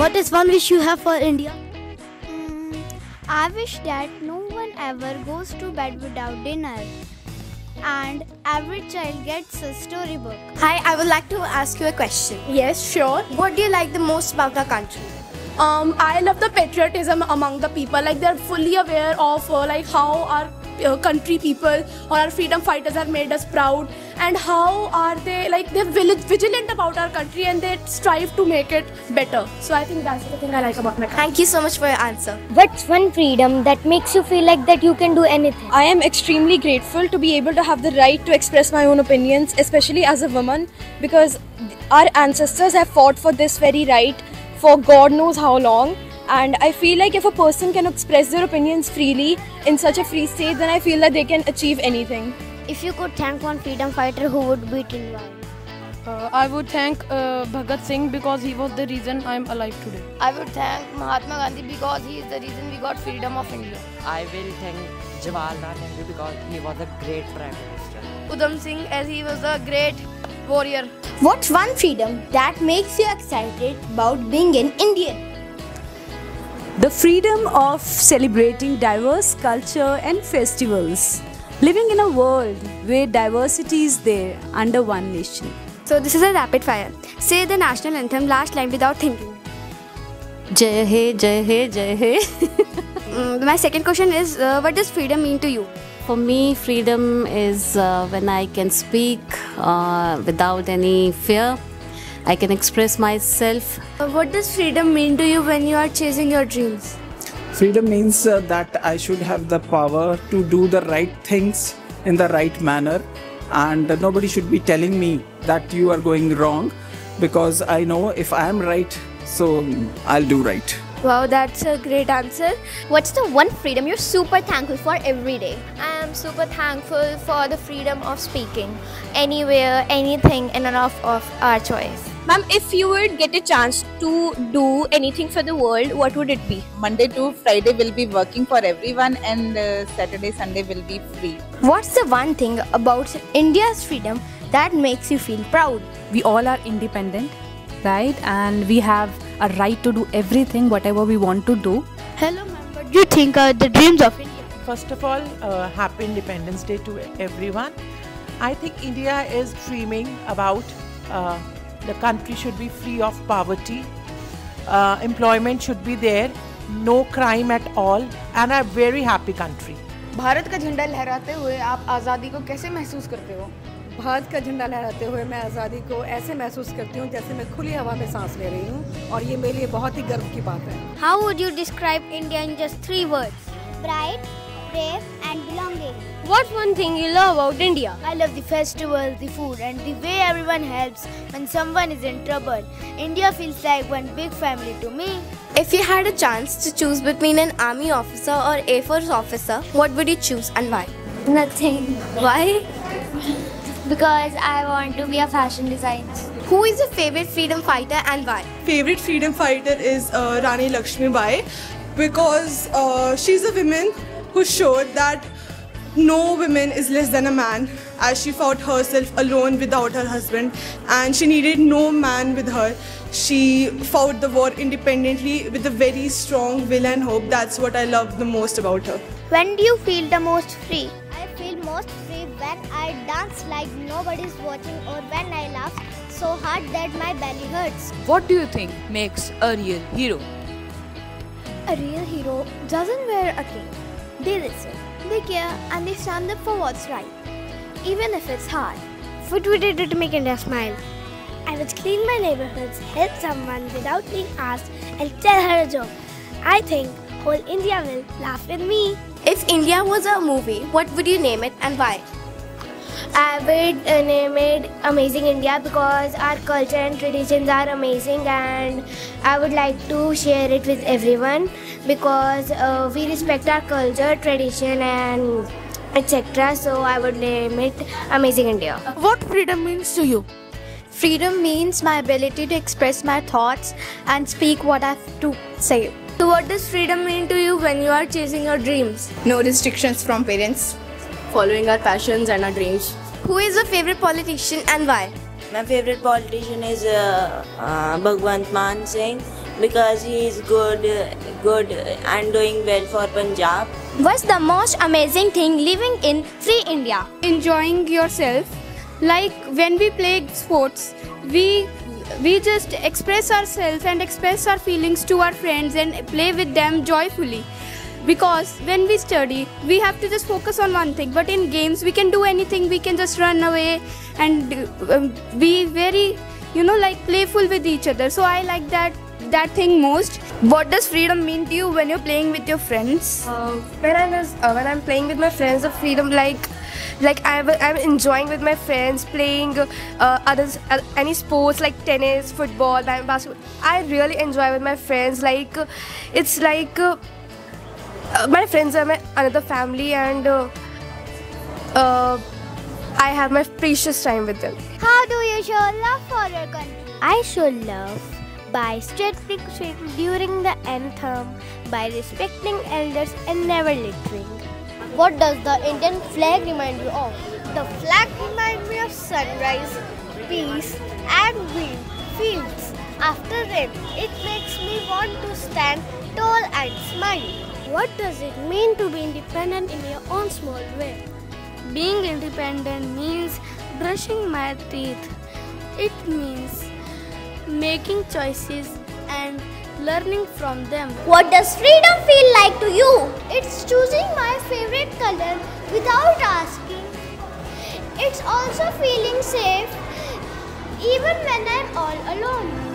What is one wish you have for India? I wish that no one ever goes to bed without dinner and every child gets a storybook. Hi, I would like to ask you a question. Yes, sure. What do you like the most about our country? I love the patriotism among the people. Like they're fully aware of like how our country people or our freedom fighters have made us proud, and how are they like they're vigilant about our country and they strive to make it better. So I think that's the thing I like about my country. Thank you so much for your answer. What's one freedom that makes you feel like that you can do anything? I am extremely grateful to be able to have the right to express my own opinions, especially as a woman, because our ancestors have fought for this very right for God knows how long. And I feel like if a person can express their opinions freely in such a free state, then I feel that they can achieve anything. If you could thank one freedom fighter, who would be it and why? I would thank Bhagat Singh because he was the reason I am alive today. I would thank Mahatma Gandhi because he is the reason we got freedom of India. I will thank Jawaharlal Nehru because he was a great Prime Minister. Udham Singh as he was a great warrior. What's one freedom that makes you excited about being an Indian? The freedom of celebrating diverse culture and festivals. Living in a world where diversity is there under one nation. So this is a rapid fire. Say the national anthem last line without thinking. Jai Hai, Jai Hai, Jai Hai. My second question is, what does freedom mean to you? For me, freedom is when I can speak without any fear. I can express myself. What does freedom mean to you when you are chasing your dreams? Freedom means that I should have the power to do the right things in the right manner, and nobody should be telling me that you are going wrong, because I know if I am right, so I'll do right. Wow, that's a great answer. What's the one freedom you're super thankful for every day? I am super thankful for the freedom of speaking anywhere, anything, and of our choice. Ma'am, if you would get a chance to do anything for the world, what would it be? Monday to Friday will be working for everyone, and Saturday, Sunday will be free. What's the one thing about India's freedom that makes you feel proud? We all are independent, right? And we have a right to do everything, whatever we want to do. Hello ma'am, what do you think are the dreams of India? First of all, happy Independence Day to everyone. I think India is dreaming about the country should be free of poverty, employment should be there, no crime at all, and a very happy country. Bharat का झंडा लहराते हुए आप आज़ादी को कैसे महसूस करते हो? भारत का झंडा लहराते हुए मैं आज़ादी को ऐसे महसूस करती हूँ जैसे मैं खुली हवा में सांस ले रही हूँ, और ये मेरे लिए बहुत ही गर्व की बात है. How would you describe India in just 3 words? Bright, brave, and belonging. What's one thing you love about India? I love the festival, the food, and the way everyone helps when someone is in trouble. India feels like one big family to me. If you had a chance to choose between an army officer or Air Force officer, what would you choose and why? Nothing. Why? Because I want to be a fashion designer. Who is your favorite freedom fighter and why? Favorite freedom fighter is Rani Lakshmibai, because she's a woman who showed that no woman is less than a man, as she fought herself alone without her husband, and she needed no man with her. She fought the war independently with a very strong will and hope. That's what I love the most about her. When do you feel the most free? I feel most free when I dance like nobody's watching, or when I laugh so hard that my belly hurts. What do you think makes a real hero? A real hero doesn't wear a cape. They listen, they care, and they stand up for what's right, even if it's hard. What would you do to make India smile? I would clean my neighborhoods, help someone without being asked, and tell her a joke. I think whole India will laugh with me. If India was a movie, what would you name it and why? I would name it Amazing India because our culture and traditions are amazing, and I would like to share it with everyone because we respect our culture, tradition, and etc. So I would name it Amazing India. What freedom means to you? Freedom means my ability to express my thoughts and speak what I have to say. So what does freedom mean to you when you are chasing your dreams? No restrictions from parents. Following our passions and our dreams. Who is your favorite politician and why? My favorite politician is Bhagwant Maan Singh because he is good and doing well for Punjab. What's the most amazing thing living in free India? Enjoying yourself. Like when we play sports, we just express ourselves and express our feelings to our friends and play with them joyfully. Because when we study, we have to just focus on one thing. But in games, we can do anything. We can just run away and be very, like playful with each other. So I like that thing most. What does freedom mean to you when you're playing with your friends? When I'm playing with my friends, the freedom I'm enjoying with my friends playing any sports like tennis, football, basketball. I really enjoy with my friends. It's like my friends are my another family, and I have my precious time with them. How do you show love for your country? I show love by stepping during the anthem, by respecting elders and never littering. What does the Indian flag remind you of? The flag reminds me of sunrise, peace and green fields. After rain, it makes me want to stand tall and smile. What does it mean to be independent in your own small way? Being independent means brushing my teeth. It means making choices and learning from them. What does freedom feel like to you? It's choosing my favorite color without asking. It's also feeling safe even when I'm all alone.